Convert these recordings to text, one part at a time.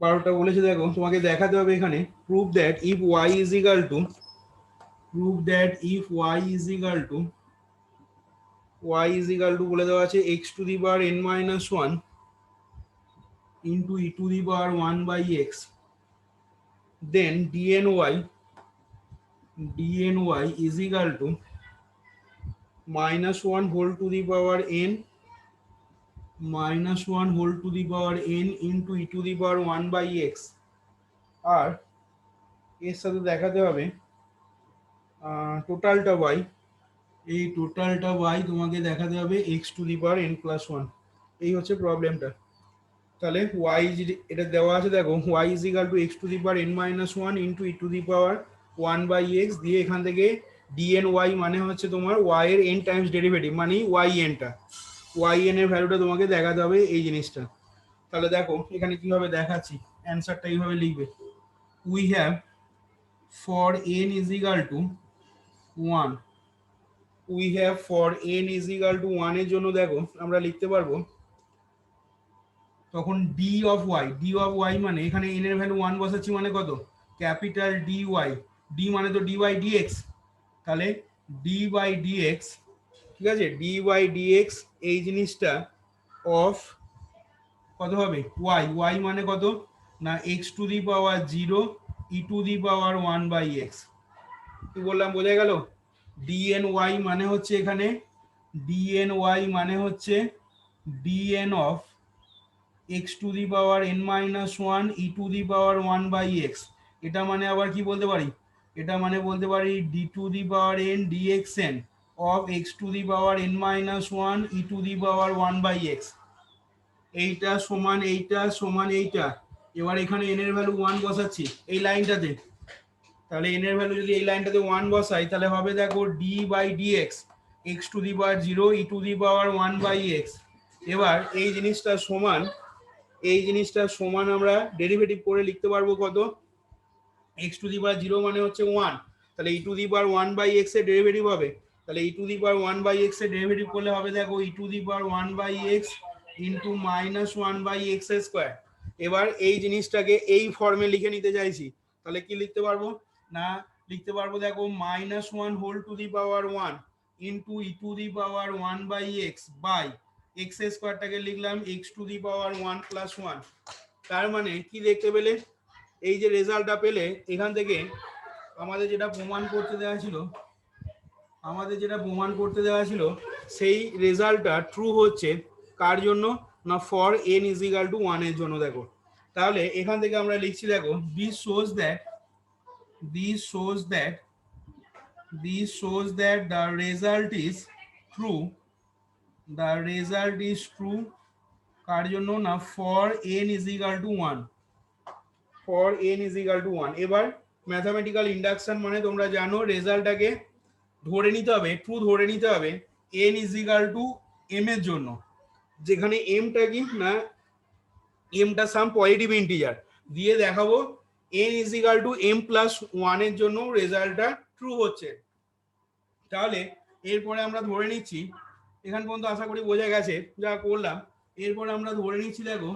12টা বলেছে। দেখো তোমাকে দেখাতে হবে এখানে prove that if y is equal to বলে দেওয়া আছে x to the power n minus one into E to the power one by x, then dny is equal to minus 1 whole to the power n into e to the power 1 by x। আর এর সাথে দেখাতে হবে টোটালটা y, এই টোটালটা y তোমাকে দেখাতে হবে x to the power N plus one. এই হচ্ছে প্রবলেমটা। তাহলে y এটা দেওয়া আছে, দেখো y is equal to x to the power n minus one into E to the power one by x, দিয়ে এখান থেকে ডিএন ওয়াই মানে হচ্ছে তোমার y এর n টাইমস ডেরিভেটিভ, মানে y nটা, y n এর ভ্যালুটা তোমাকে দেখাতে হবে এই জিনিসটা। তাহলে দেখো এখানে কিভাবে দেখাচ্ছি, অ্যান্সারটা এইভাবে লিখবে। We have for n is equal to one, এর জন্য দেখো আমরা লিখতে পারবো তখন ডি অফ ওয়াই মানে এখানে এন এর ভ্যালু ওয়ান বসাচ্ছি মানে কত, ক্যাপিটাল ডি ওয়াই, ডি মানে তো ডি বাই ডিএক্স, তাহলে ডি বাই ডিএক্স, ঠিক আছে, ডি বাই ডিএক্স এই জিনিসটা অফ কত হবে ওয়াই মানে কত না x to the power zero e to the power one by x. কি বললাম বোঝা গেল? ডিএন ওয়াই মানে হচ্ছে এখানে DN of x to the power n minus one E to the power one by x. এটা মানে আবার কি বলতে পারি, এটা মানে বলতে পারি D to the power n DX n of x to the power n minus one E to the power one by x. এইটা সমান এইটা। এবার এখানে এন এর ভ্যালু ওয়ান বসাচ্ছি এই লাইনটাতে, তাহলে এন এর ভ্যালু যদি এই লাইনটাতে ওয়ান বসাই তাহলে হবে দেখো D by DX x to the power zero e to the power one by x. এবার এই জিনিসটা সমান আমরা ডেরিভেটিভ করে লিখতে পারবো কত, X to the power zero মানে হচ্ছে ওয়ান, তাহলে E to the power one by X এর ডেরিভেটিভ হবে, তাহলে E to the power one by X এর ডেরিভেটিভ করলে হবে দেখো E to the power one by x into minus one by X square. এবার এই জিনিসটাকে এই ফর্মে লিখে নিতে চাইছি, তাহলে কি লিখতে পারবো না, লিখতে পারবো দেখো minus one whole to the power one into E to the power one by x by X স্কোয়ারটাকে লিখলাম X to the power one plus one. তার মানে কি দেখতে পেলে, এই যে রেজাল্টটা পেলে এখান থেকে আমাদের যেটা প্রমাণ করতে দেওয়া ছিল সেই রেজাল্টটা ট্রু হচ্ছে কার জন্য না for N is equal to one এর জন্য। দেখো তাহলে এখান থেকে আমরা লিখছি দেখো this shows that the result is true কার জন্য না for N is equal to one. এবার ম্যাথামেটিক্যাল ইন্ডাকশন মানে তোমরা জানো রেজাল্টটাকে ধরে নিতে হবে, ট্রু ধরে নিতে হবে n is equal to m এর জন্য, যেখানে এমটা কি না এমটা সাম পজিটিভ ইন্টিজার, দিয়ে দেখাবো n is equal to m plus one এর জন্য রেজাল্টটা ট্রু হচ্ছে। তাহলে এরপরে আমরা ধরে নিচ্ছি, এখান পর্যন্ত আশা করি বোঝা গেছে যা করলাম। এরপরে আমরা ধরে নিচ্ছি দেখো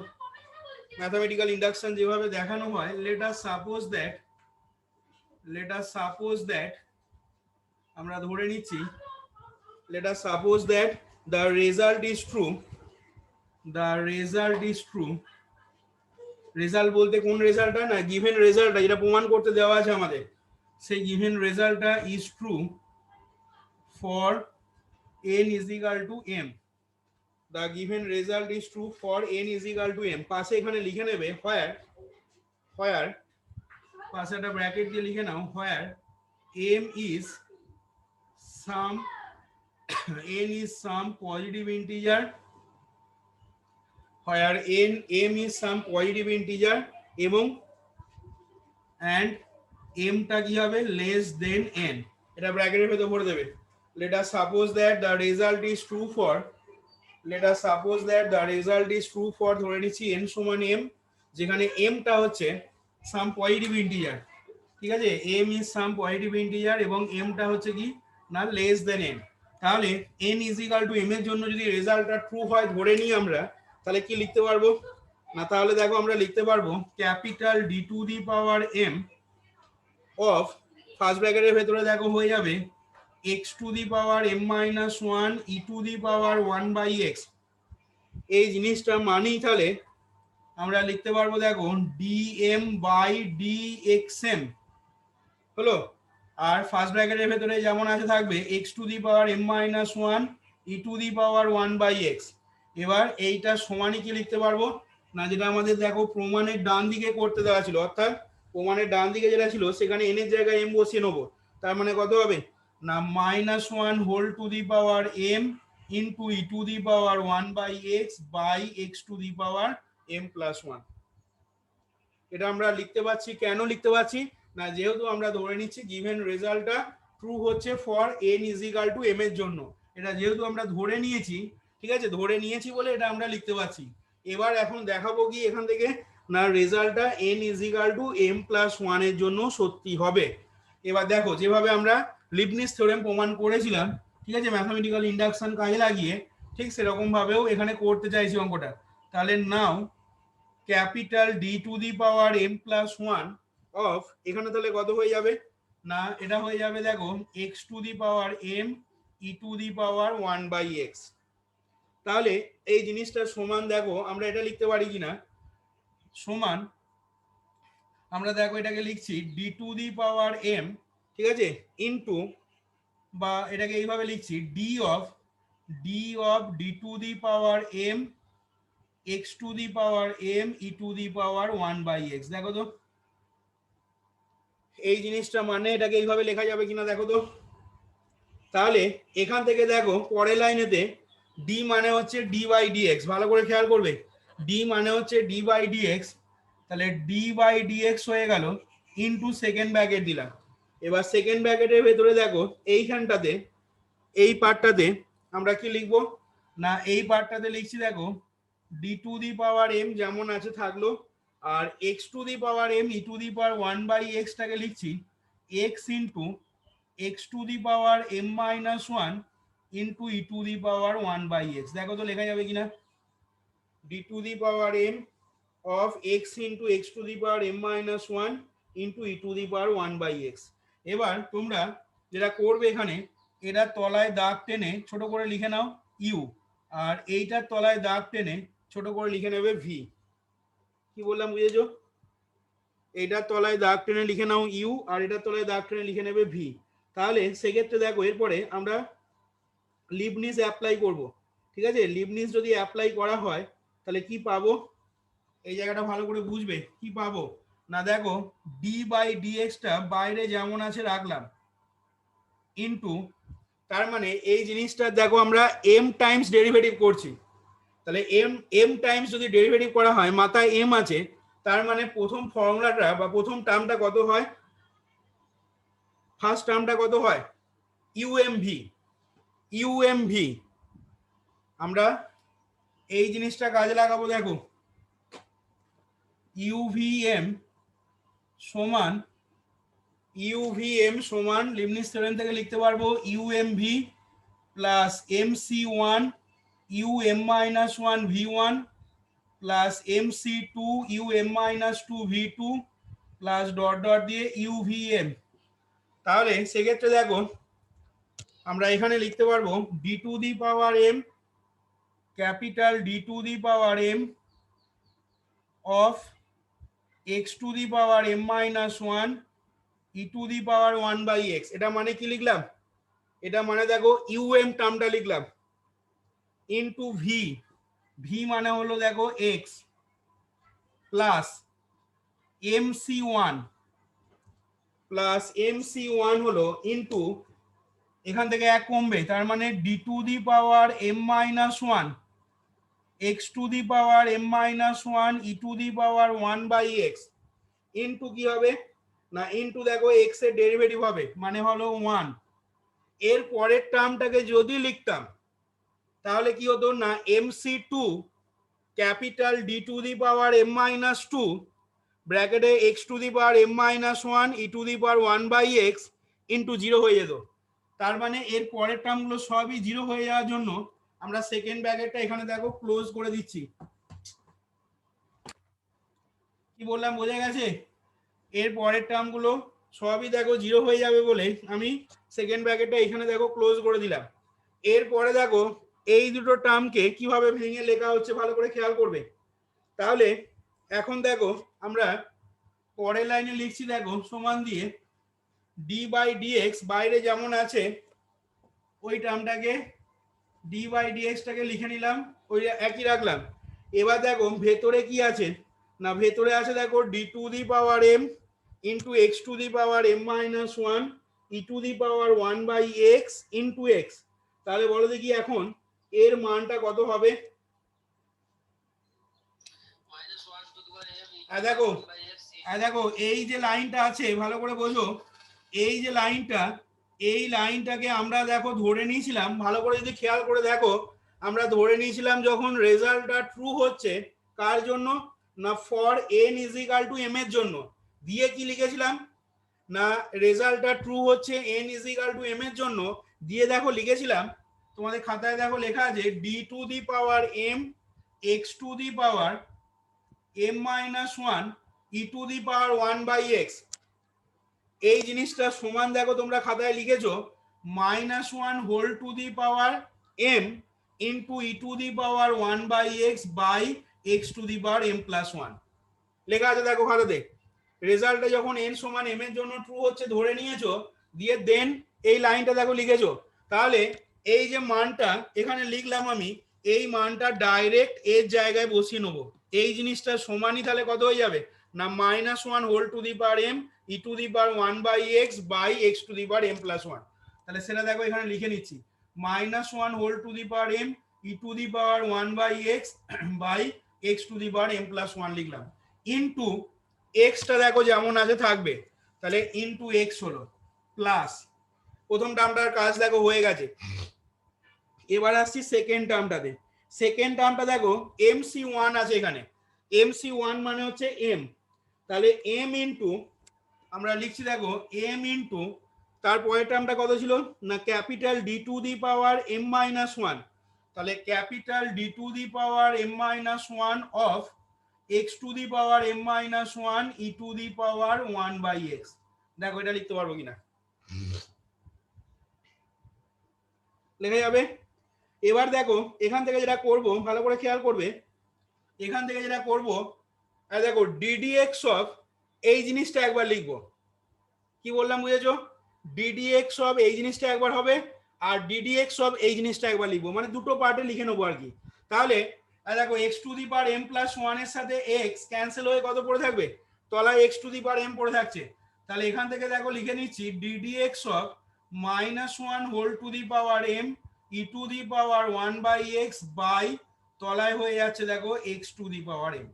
ম্যাথামেটিক্যাল ইন্ডাকশন যেভাবে দেখানো হয়, লেট আস সাপোজ দ্যাট আমরা ধরে নিচ্ছি the result is true result বলতে কোন রেজাল্টটা না গিভেন রেজাল্টটা যেটা প্রমাণ করতে দেওয়া আছে আমাদের, সেই গিভেন রেজাল্টটা is true for n is equal to m। the given result is true for n is equal to m। পাশে এখানে লিখে নেবে where পাশে একটা ব্র্যাকেট দিয়ে লিখে নাও where m is some positive integer, where m is some positive integer এবং and m টা কি হবে less than n, এটা ব্র্যাকেটের ভেতর ভরে দেবে। let us suppose that the result is true for ধরে নিচ্ছি n সমান m, যেখানে m টা হচ্ছে some positive integer, ঠিক আছে, m is some positive integer এবং m টা হচ্ছে কি না less than n। তাহলে n is equal to m এর জন্য যদি রেজাল্টটা ট্রু হয় ধরে নিই আমরা, তাহলে কি লিখতে পারবো না তাহলে দেখো আমরা লিখতে পারবো capital D to the power M of first ব্র্যাকেটের ভেতরে দেখো হয়ে যাবে x to the power M minus one E to the power one by x. এই জিনিসটা মানেই তাহলে আমরা লিখতে পারবো দেখো D m by D x m হলো। আর ফার্স্ট ব্র্যাকেটের ভেতরে যেমন আছে থাকবে x to the power M minus one E to the power one by x. এবার এইটা সমানই কি লিখতে পারবো না, যেটা আমাদের দেখো প্রমাণের ডান দিকে করতে দেওয়া ছিল, অর্থাৎ প্রমাণের ডান দিকে যেটা ছিল সেখানে এন এর জায়গায় এম বসিয়ে নেবো। তার মানে কত হবে না minus one whole to the power M into E to the power one by x by x to the power M plus one. এটা আমরা লিখতে পাচ্ছি, কেন লিখতে পাচ্ছি না যেহেতু আমরা ধরে নিচ্ছি গিভেন রেজাল্টটা ট্রু হচ্ছে for N is equal to m এর জন্য। এটা যেহেতু আমরা ধরে নিয়েছি, ঠিক আছে, ধরে নিয়েছি বলে এটা আমরা লিখতে পাচ্ছি। এবার এখন দেখাবো কি এখান থেকে না রেজাল্টটা n is equal to m plus one এর জন্য সত্যি হবে। এবার দেখো যেভাবে আমরা লিবনিজ থিওরেম প্রমাণ করেছিলাম, ঠিক আছে, ম্যাথমেটিক্যাল ইন্ডাকশন কাজে লাগিয়ে, ঠিক সেরকম ভাবেও এখানে করতে চাইছি অঙ্কটা। তাহলে নাও capital D to the power M plus one of, এখানে তাহলে কত হয়ে যাবে না এটা হয়ে যাবে দেখো x to the power M E to the power one by x. তাহলে এই জিনিসটা সমান দেখো আমরা এটা লিখতে পারি কিনা, সমান আমরা দেখো এটাকে লিখছি D to the power m, ঠিক আছে, ইনটু বা এটাকে এইভাবে লিখছি D of D to the power M x to the power M E to the power one by x. দেখো তো এই জিনিসটা মানে এটাকে এইভাবে লেখা যাবে কিনা দেখো তো। তাহলে এখান থেকে দেখো পরের লাইনেতে ডি মানে হচ্ছে ডি বাই ডি এক্স, ভালো করে খেয়াল করবে, ডি মানে হচ্ছে ডি বাই ডি এক্স। তাহলে ডি বাই ডি এক্স হয়ে গেল ইনটু সেকেন্ড ব্র্যাকেট দিলাম। এবার সেকেন্ড ব্র্যাকেটের ভেতরে দেখো এইখানটাতে এই পার্টটাতে আমরা কি লিখবো না এই পার্টটাতে লিখছি দেখো D to the power M যেমন আছে থাকলো, আর x to the power M E to the power one by এক্সটাকে লিখছি X into x to the power M minus one into E to the power one by x. দেখো তো লেখা যাবে কিনা D to the power M of X into x to the power M minus one into E to the power one by x. এবার তোমরা যেটা করবে এখানে এটার তলায় দাগ টেনে ছোট করে লিখে নাও ইউ, আর এইটার তলায় দাগ টেনে ছোট করে লিখে নেবে ভি। কি বললাম বুঝেছো? এইটার তলায় দাগ টেনে লিখে নাও ইউ আর এটার তলায় দাগ টেনে লিখে নেবে ভি। তাহলে সেক্ষেত্রে দেখো এরপরে আমরা লিবনিজ অ্যাপ্লাই করব, ঠিক আছে। লিবনিজ যদি অ্যাপ্লাই করা হয় তাহলে কি পাবো, এই জায়গাটা ভালো করে বুঝবে কি পাবো না দেখো ডি বাই ডিএক্সটা বাইরে যেমন আছে রাখলাম ইনটু, তার মানে এই জিনিসটা দেখো আমরা এম টাইমস ডেরিভেটিভ করছি। তাহলে এম টাইমস যদি ডেরিভেটিভ করা হয় মাথায় এম আছে, তার মানে প্রথম ফর্মুলাটা বা প্রথম টার্মটা কত হয়, ফার্স্ট টার্মটা কত হয় ইউএমভি। ইউএমভি আমরা এই জিনিসটা কাজে লাগাবো দেখো ইউভিএম সমান লিবনিজ থিওরেম থেকে লিখতে পারবো UMV plus MC one U M minus one V one plus MC two U M minus two V two plus dot dot দিয়ে ইউভিএম। তাহলে সেক্ষেত্রে দেখো আমরা এখানে লিখতে পারবো D to the power M capital D to the power M of x to the power M minus one E to the power one by x. এটা মানে কি লিখলাম, এটা মানে দেখো ইউএম টার্মটা লিখলাম ইনটু ভি, ভি মানে হলো দেখো এক্স প্লাস এমসি ওয়ান হলো ইনটু এখান থেকে এক কমবে তার মানে D to the power M minus one x to the power M minus one E to the power one by x into কি হবে না ইনটু দেখো এক্স এর ডেরিভেটিভ হবে মানে হলো ওয়ান। এর পরের টার্মটাকে যদি লিখতাম তাহলে কি হতো না MC two capital D to the power M minus two ব্র্যাকেটে X to the power M minus one E to the power one by x into zero হয়ে যেত। তার মানে এর পরের টার্মগুলো সবই জিরো হয়ে যাওয়ার জন্য আমরা সেকেন্ড ব্র্যাকেটটা এখানে দেখো ক্লোজ করে দিচ্ছি। কি বললাম বোঝা গেছে? এর পরের টার্মগুলো সবই দেখো জিরো হয়ে যাবে বলে আমি সেকেন্ড ব্র্যাকেটটা এখানে দেখো ক্লোজ করে দিলাম। এরপরে দেখো এই দুটো টার্মকে কিভাবে ভেঙে লেখা হচ্ছে ভালো করে খেয়াল করবে। তাহলে এখন দেখো আমরা পরের লাইনে লিখছি দেখো সমান দিয়ে ডি বাই ডিএক্স বাইরে যেমন আছে ওই টার্মটাকে ডি বাই ডিএক্সটাকে লিখে নিলাম, ওই একই রাখলাম। এবার দেখো ভেতরে কি আছে না, ভেতরে আছে দেখো D to the power M into x to the power M minus one E to the power one by x into x. তাহলে বলো দেখি এখন এর মানটা কত হবে? দেখো দেখো এই যে লাইনটা আছে ভালো করে বোঝো, এই যে লাইনটা, এই লাইনটাকে আমরা দেখো ধরে নিয়েছিলাম, ভালো করে যদি খেয়াল করে দেখো আমরা ধরে নিয়েছিলাম যখন রেজাল্টটা ট্রু হচ্ছে কার জন্য না for N is equal to m এর জন্য, দিয়ে কি লিখেছিলাম না রেজাল্টটা ট্রু হচ্ছে n is equal to m এর জন্য, দিয়ে দেখো লিখেছিলাম তোমাদের খাতায় দেখো লেখা আছে D to the power M x to the power M minus one E to the power one by x. এই জিনিসটা সমান দেখো তোমরা খাতায় লিখেছো minus one whole to the power M into E to the power one by x by x to the power M plus one লেখা আছে দেখো ভালোতে। রেজাল্টটা যখন এন সমান এম এর জন্য ট্রু হচ্ছে ধরে নিয়েছো, দিয়ে দেন এই লাইনটা দেখো লিখেছো। তাহলে এই যে মানটা এখানে লিখলাম আমি, এই মানটা ডাইরেক্ট এর জায়গায় বসিয়ে নেবো। এই জিনিসটা সমানই তাহলে কত হয়ে যাবে না minus one whole to the power M E to the power one by x by x to the power M plus one. তাহলে সেটা দেখো এখানে লিখে নিচ্ছি minus one whole to the power M E to the power one by x by x to the power M plus one লিখলাম, into এক্সটা দেখো যেমন আছে থাকবে, তাহলে ইন্টু এক্স হলো প্লাস প্রথম টার্মটার কাজ দেখো হয়ে গেছে। এবার আসছি সেকেন্ড টার্মটাতে। সেকেন্ড টার্মটা দেখো এম সি ওয়ান আছে এখানে, এম সি ওয়ান মানে হচ্ছে এম, তাহলে এম ইন্টু আমরা লিখছি দেখো এম ইন্টু তারপরের টার্মটা কত ছিল না capital D to the power M minus one, তাহলে capital D to the power M minus one of x to the power M minus one E to the power one by x. দেখো এটা লিখতে পারবো কিনা, লেখা যাবে। এবার দেখো এখান থেকে যেটা করব ভালো করে খেয়াল করবে, এখান থেকে যেটা করব দেখো ডিডিএক্স অফ এই জিনিসটা একবার লিখবো, কি বললাম বুঝেছো? ডিডিএক্স অফ এই জিনিসটা একবার হবে আর ডিডিএক্স অফ এই জিনিসটা একবার লিখবো, মানে দুটো পার্টে লিখে নেবো আর কি। তাহলে দেখো x to the power M plus one এর সাথে এক্স ক্যান্সেল হয়ে কত পড়ে থাকবে তলায় x to the power m পড়ে থাকছে। তাহলে এখান থেকে দেখো লিখে নিচ্ছি D DX of minus one whole to the power M E to the power one by x by তলায় হয়ে যাচ্ছে দেখো x to the power m,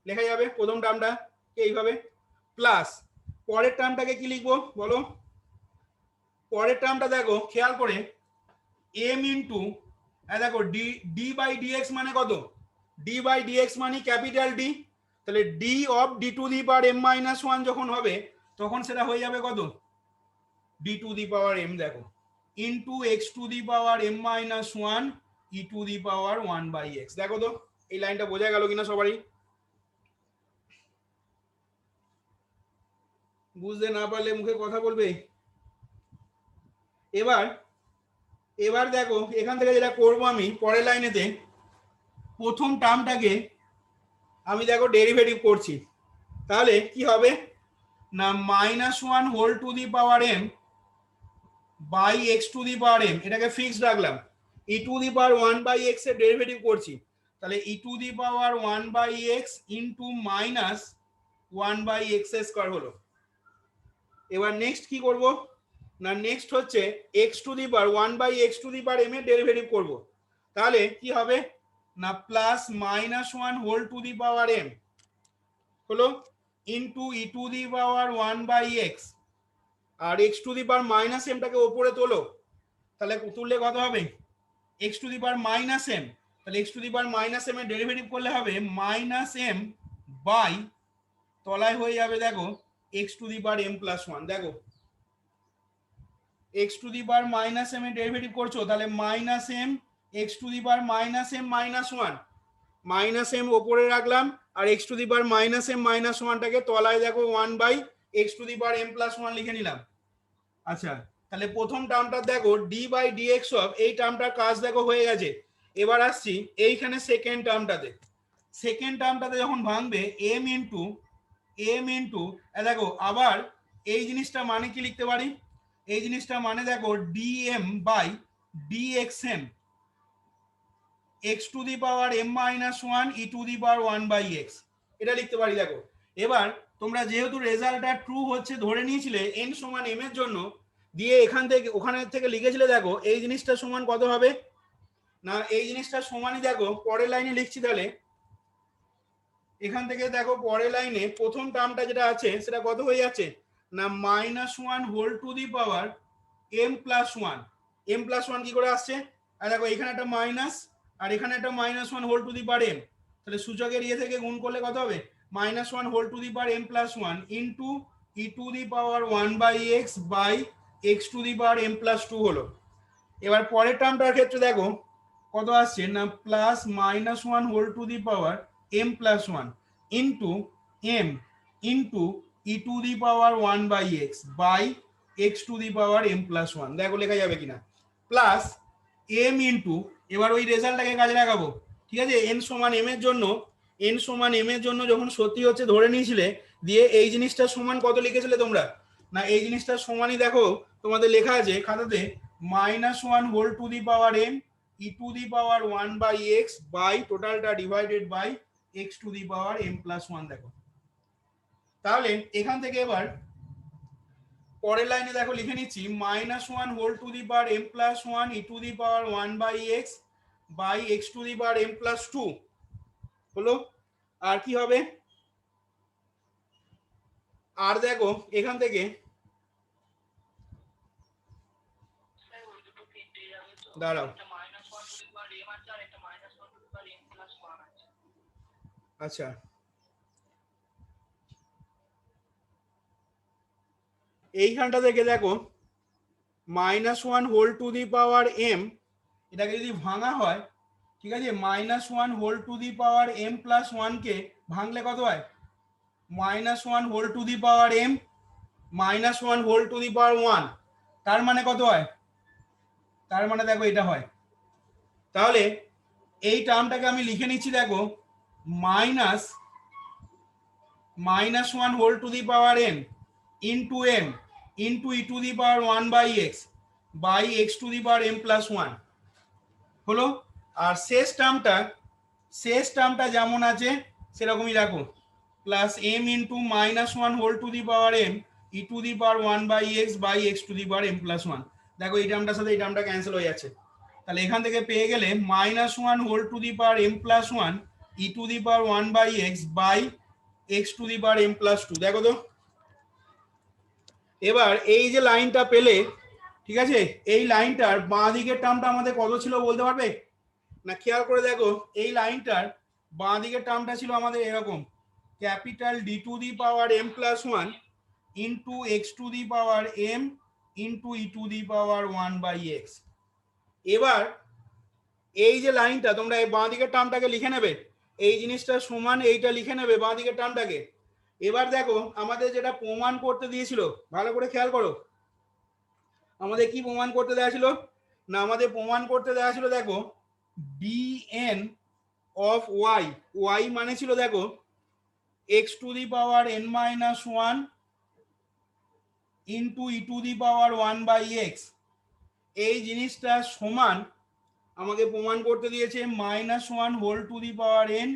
লেখা যাবে প্রথম টার্মটা এইভাবে। প্লাস পরের টার্মটাকে কি লিখবো বলো? পরের টার্মটা দেখো খেয়াল করে এম ইন্টু দেখো ডি ডি বাই ডিএক্স মানে কত, ডি বাই ডিএক্স মানে ক্যাপিটাল ডি, তাহলে D of D to the power M minus one যখন হবে তখন সেটা হয়ে যাবে কত D to the power M দেখো into x to the power M minus one E to the power one by x. দেখো তো এই লাইনটা বোঝা গেল কিনা সবারই? বুঝতে না পারলে মুখে কথা বলবে। এবার এবার দেখো এখান থেকে যেটা করব আমি পরের লাইনেতে প্রথম টার্মটাকে আমি দেখো ডেরিভেটিভ করছি, তাহলে কি হবে না minus one whole to the power M by x to the power M, এটাকে ফিক্সড রাখলাম, E to the power one by X এর ডেরিভেটিভ করছি, তাহলে E to the power one by x into minus one by X square হলো। এবার next কি করব না নেক্সট হচ্ছে X to the power one by x to the power M এর ডেরিভেটিভ করব, তাহলে কি হবে না plus minus one whole to the power m হলো into E to the power one by x, আর x to the power minus এমটাকে ওপরে তোলো, তাহলে তুললে কত হবে x to the power minus m, তাহলে x to the power minus m এর ডেরিভেটিভ করলে হবে মাইনাস এম বাই তলায় হয়ে যাবে দেখো x to the power M plus one. দেখো x to the power minus m এর ডেরিভেটিভ করছো, তাহলে minus m x to the power minus m minus one, minus m ওপরে রাখলাম আর x to the power minus m minus ওয়ানটাকে তলায় দেখো 1/x⁻m+1 লিখে নিলাম। আচ্ছা, তাহলে প্রথম টার্মটা দেখো d/dx অফ, এই টার্মটার কাজ দেখো হয়ে গেছে। এবার আসছি এইখানে সেকেন্ড টার্মটাতে। সেকেন্ড টার্মটাতে যখন ভাঙবে m ইন্টু দেখো আবার এই জিনিসটা মানে কি লিখতে পারি, এই জিনিসটা মানে দেখো dm/dxm x⁻m−1 e⁻1/x, এটা লিখতে পারি। দেখো এবার তোমরা যেহেতু রেজাল্টটা ট্রু হচ্ছে ধরে নিয়েছিলে n সমান m এর জন্য, দিয়ে এখান থেকে ওখানে থেকে লিখেছিলে, দেখো এই জিনিসটা সমান কত হবে না, এই জিনিসটা সমানই দেখো পরের লাইনে লিখছি। তাহলে এখান থেকে দেখো পরের লাইনে প্রথম টার্মটা যেটা আছে সেটা কত হয়ে যাচ্ছে না -1 whole to the power m+1। m+1 কি করে আসছে, আর দেখো এখানে একটা মাইনাস আর এখানে একটা -1 whole to the power m, তাহলে সূচকের ইয়ে থেকে গুণ করলে কত হবে -1 whole to the power m+1 into e⁻1/x by x⁻m+2 হলো। এবার পরের টার্মটার ক্ষেত্রে দেখো কত আসছে না +-1 whole to the power m+1 into m into e⁻1/x by x⁻m+1। দেখো লেখা যাবে কিনা, প্লাস m ইন্টু, এবার ওই রেজাল্টটাকে কাজে লাগাবো। ঠিক আছে, n সমান m এর জন্য, n সমান m এর জন্য যখন সত্যি হচ্ছে ধরে নিয়েছিলে, দিয়ে এই জিনিসটা সমান কত লিখেছিলে তোমরা না, এই জিনিসটা সমানই দেখো তোমাদের লেখা আছে খাতাতে -1 whole to the power m e⁻1/x by টোটালটা ডিভাইডেড বাই x⁻m+1। দেখো তাহলে এখান থেকে এবার পরের লাইনে দেখো লিখে নিচ্ছি -1 whole to the power m+1 e⁻1/x by x⁻m+2 হলো। আর কি হবে, আর দেখো এখান থেকে দাঁড়াও, আচ্ছা এইখানটা থেকে দেখো -1 whole to the power m, এটাকে যদি ভাঙা হয়, ঠিক আছে, -1 whole to the power m+1 কে ভাঙলে কত হয় -1 whole to the power m -1 whole to the power 1, তার মানে কত হয়, তার মানে দেখো এটা হয়। তাহলে এই টার্মটাকে আমি লিখে নিচ্ছি, দেখো -1 whole to the power n into m into e⁻1/x by x⁻m+1 হলো। আর শেষ টার্মটা যেমন আছে সেরকমই রাখো, plus m into -1 whole to the power m e⁻1/x by x⁻m+1। দেখো এই টার্মটার সাথে এই টার্মটা ক্যান্সেল হয়ে যাচ্ছে, তাহলে এখান থেকে পেয়ে গেলে -1 whole to the power m+1 e⁻1/x by x⁻m+2। দেখো তো এবার এই যে লাইনটা পেলে, ঠিক আছে, এই লাইনটার বাঁ দিকের টার্মটা আমাদের কত ছিল বলতে পারবে না, খেয়াল করে দেখো এই লাইনটার বাঁ দিকের টার্মটা ছিল আমাদের এরকম, capital d⁻m+1 into x⁻m into e⁻1/x। এবার এই যে লাইনটা তোমরা এই বাঁ দিকের টার্মটাকে লিখে নেবে, এই জিনিসটা সমান এইটা লিখে নেবে বাঁ দিকের টার্মটাকে। এবার দেখো আমাদের যেটা প্রমাণ করতে দিয়েছিল, ভালো করে খেয়াল করো, আমাদের কি প্রমাণ করতে দেওয়া ছিল না, আমাদের প্রমাণ করতে দেওয়া ছিল দেখো dn অফ y মানে ছিল দেখো x⁻n−1 ইন্টু e⁻1/x, এই জিনিসটা সমান আমাকে প্রমাণ করতে দিয়েছে -1 whole to the power n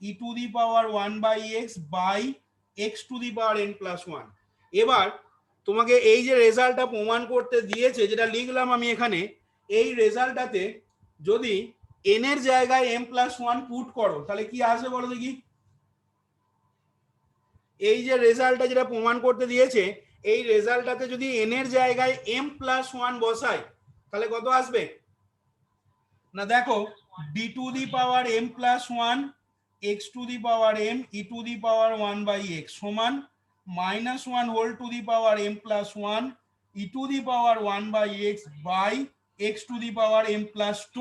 e⁻1/x by x⁻n+1। এবার তোমাকে এই যে রেজাল্টটা প্রমাণ করতে দিয়েছে যেটা লিখলাম আমি এখানে, এই রেজাল্টটাতে যদি n এর জায়গায় m+1 পুট করো তাহলে কি আসবে বলো দেখি। এই যে রেজাল্টটা যেটা প্রমাণ করতে দিয়েছে, এই রেজাল্টটাতে যদি n এর জায়গায় m+1 বসাই তাহলে কত আসবে না, দেখো d⁻m+1 x⁻m e⁻1/x সমান -1 whole to the power m+1 e⁻1/x by x⁻m+2।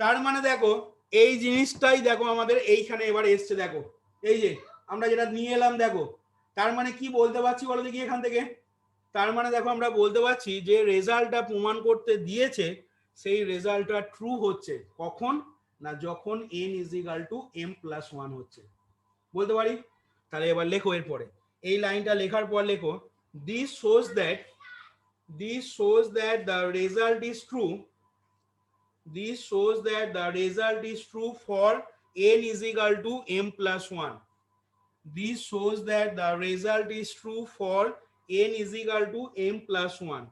তার মানে দেখো এই জিনিসটাই দেখো আমাদের এইখানে এবার এসছে, দেখো এই যে আমরা যেটা নিয়ে এলাম দেখো, তার মানে কি বলতে পারছি বলো দেখি এখান থেকে, তার মানে দেখো আমরা বলতে পারছি যে রেজাল্টটা প্রমাণ করতে দিয়েছে সেই রেজাল্টটা ট্রু হচ্ছে কখন, না যখন n is equal two m plus one হচ্ছে, বলতে পারি। তাহলে এবার লেখো এরপরে এই লাইনটা লেখার পর লেখো this shows that the result is true. This shows that the result is true for n is equal to m plus 1. This shows that the result is true for n is equal to m plus 1.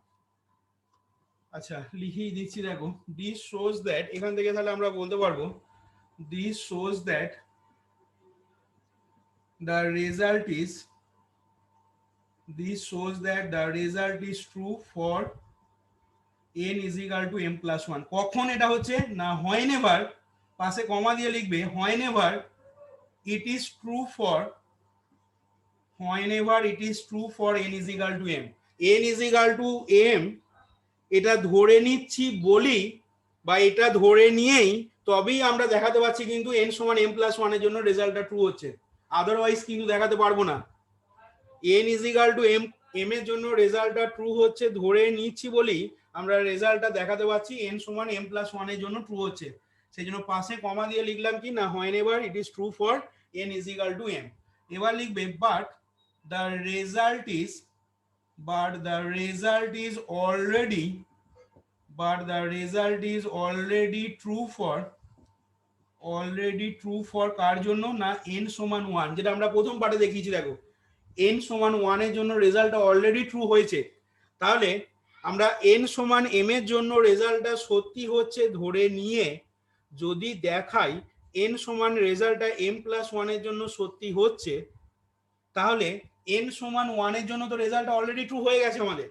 আচ্ছা লিখিয়ে দিচ্ছি দেখো, this shows that, এখান থেকে তাহলে আমরা বলতে পারবো this shows that the result is true for n is equal to m plus 1. কখন এটা হচ্ছে না whenever, পাশে কমা দিয়ে লিখবে whenever it is true for n is equal to m. n is equal to m এটা ধরে নিচ্ছি বলি বা এটা ধরে নিয়েই তবেই আমরা দেখাতে পারছি কিন্তু n সমান m প্লাস 1 এর জন্য রেজাল্টটা ট্রু হচ্ছে, আদারওয়াইজ কিন্তু দেখাতে পারবো না। n is equal to m, m এর জন্য রেজাল্টটা ট্রু হচ্ছে ধরে নিচ্ছি বলি আমরা রেজাল্টটা দেখাতে পারছি n সমান m প্লাস 1 এর জন্য ট্রু হচ্ছে, সেই জন্য পাশে কমা দিয়ে লিখলাম কি না whenever it is true for n is equal to m. এবার লিখবে but the result is already true for কার জন্য না n সমান 1, যেটা আমরা প্রথম পার্টে দেখিয়েছি দেখো n সমান 1 এর জন্য রেজাল্টটা অলরেডি ট্রু হয়েছে। তাহলে আমরা n সমান m এর জন্য রেজাল্টটা সত্যি হচ্ছে ধরে নিয়ে যদি দেখাই n সমান রেজাল্টটা m প্লাস 1 এর জন্য সত্যি হচ্ছে, তাহলে n সমান 1 এর জন্য তো রেজাল্টটা অলরেডি ট্রু হয়ে গেছে আমাদের।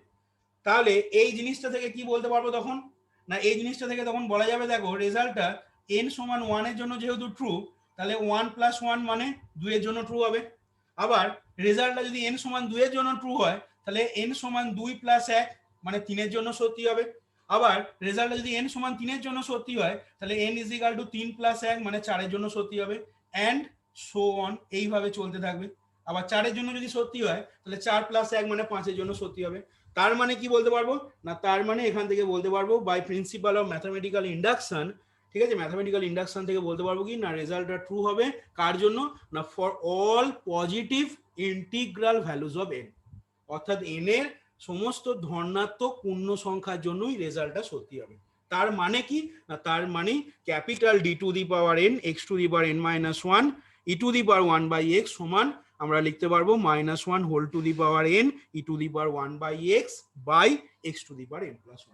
তাহলে এই জিনিসটা থেকে কি বলতে পারবো তখন, না এই জিনিসটা থেকে তখন বলা যাবে দেখো রেজাল্টটা n সমান 1 এর জন্য যেহেতু ট্রু, তাহলে 1 প্লাস 1 মানে 2 এর জন্য ট্রু হবে। আবার রেজাল্টটা যদি n সমান 2 এর জন্য ট্রু হয় তাহলে n সমান 2 প্লাস 1 মানে 3 এর জন্য সত্যি হবে। আবার রেজাল্টটা যদি n সমান 3 এর জন্য সত্যি হয় তাহলে n is equal two 3 plus 1 মানে 4 এর জন্য সত্যি হবে, এন্ড সো অন, এইভাবে চলতে থাকবে। আবার 4 এর জন্য যদি সত্যি হয় তাহলে 4 প্লাস 1 মানে 5 এর জন্য সত্যি হবে। তার মানে কি বলতে পারবো না, তার মানে এখান থেকে বলতে পারবো by principle of mathematical induction, ঠিক আছে, ম্যাথমেটিক্যাল ইন্ডাকশন থেকে বলতে পারবো কি না রেজাল্টটা ট্রু হবে কার জন্য না for all positive integral values of n, অর্থাৎ n এর সমস্ত ধনাত্মক পূর্ণ সংখ্যার জন্যই রেজাল্টটা সত্যি হবে। তার মানে কি না, তার মানে capital d to the power n x to the power n minus 1 e to the power 1 by x সমান আমরা লিখতে পারবো minus 1 whole to the power n e to the power 1 by x by x to the power n plus 1।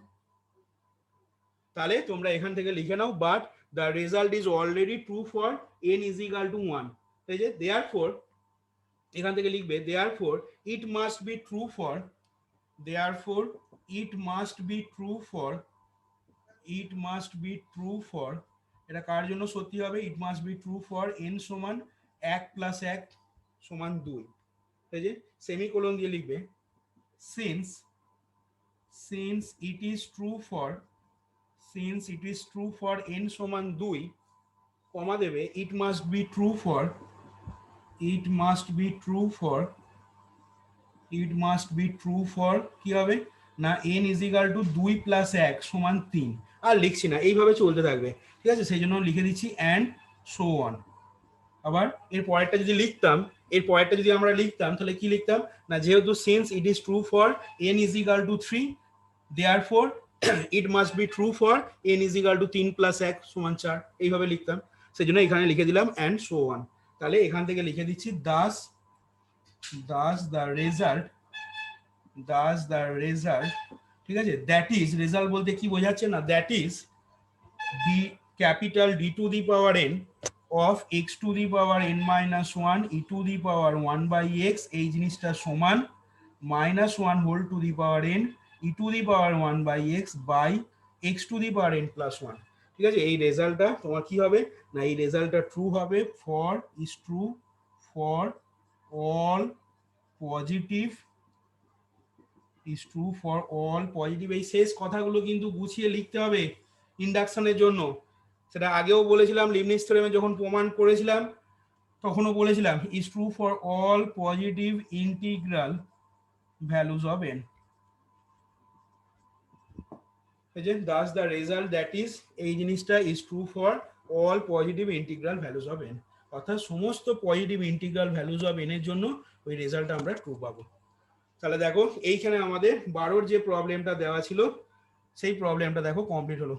তাহলে তোমরা এখান থেকে লিখে নাও but the result is already true for n is equal to 1, তাই যে দেয়ারফর এখান থেকে লিখবে therefore it must be true for, therefore it must be true for এটা কার জন্য সত্যি হবে, it must be true for n সমান 1 প্লাস 1 সমান 2, তাই যে সেমিকোলন দিয়ে লিখবে since it is true for n সমান 2 কমা দেবে it must be true for কি হবে না n is equal two 2 plus 1 সমান 3, আর লিখছি না এইভাবে চলতে থাকবে, ঠিক আছে, সেই জন্য লিখে দিচ্ছি অ্যান্ড সো অন। আবার এর পরেরটা যদি আমরা লিখতাম তাহলে কি লিখতাম না যেহেতু since it is true for n is equal two 3 therefore it must be true for n is equal two 3 plus 1 সমান 4, এইভাবে লিখতাম, সেই জন্য এখানে লিখে দিলাম অ্যান্ড সো অন। তাহলে এখান থেকে লিখে দিচ্ছি দাস দ্য রেজাল্ট, ঠিক আছে, দ্যাট ইজ রেজাল্ট বলতে কি বোঝাচ্ছে না that is D capital D to the power n of x to the power n minus 1 e to the power 1 by x এই জিনিসটা সমান minus 1 whole to the power n e to the power 1 by x by x to the power n plus 1, ঠিক আছে। এই রেজাল্টটা তোমার কি হবে না এই রেজাল্টটা ট্রু হবে ফর অল পজিটিভ এই শেষ কথাগুলো কিন্তু গুছিয়ে লিখতে হবে ইন্ডাকশনের জন্য। সেটা আগেও বলেছিলাম, লিবনিজ থিওরেমে যখন প্রমাণ করেছিলাম তখনও বলেছিলাম is true for all positive integral values of N. এই যে Das the result that is, এই জিনিসটা is true for all positive integral values of N, অর্থাৎ সমস্ত positive integral values of N এর জন্য ওই রেজাল্টটা আমরা ট্রু পাবো। তাহলে দেখো এইখানে আমাদের 12 যে প্রবলেমটা দেওয়া ছিল সেই প্রবলেমটা দেখো কমপ্লিট হলো।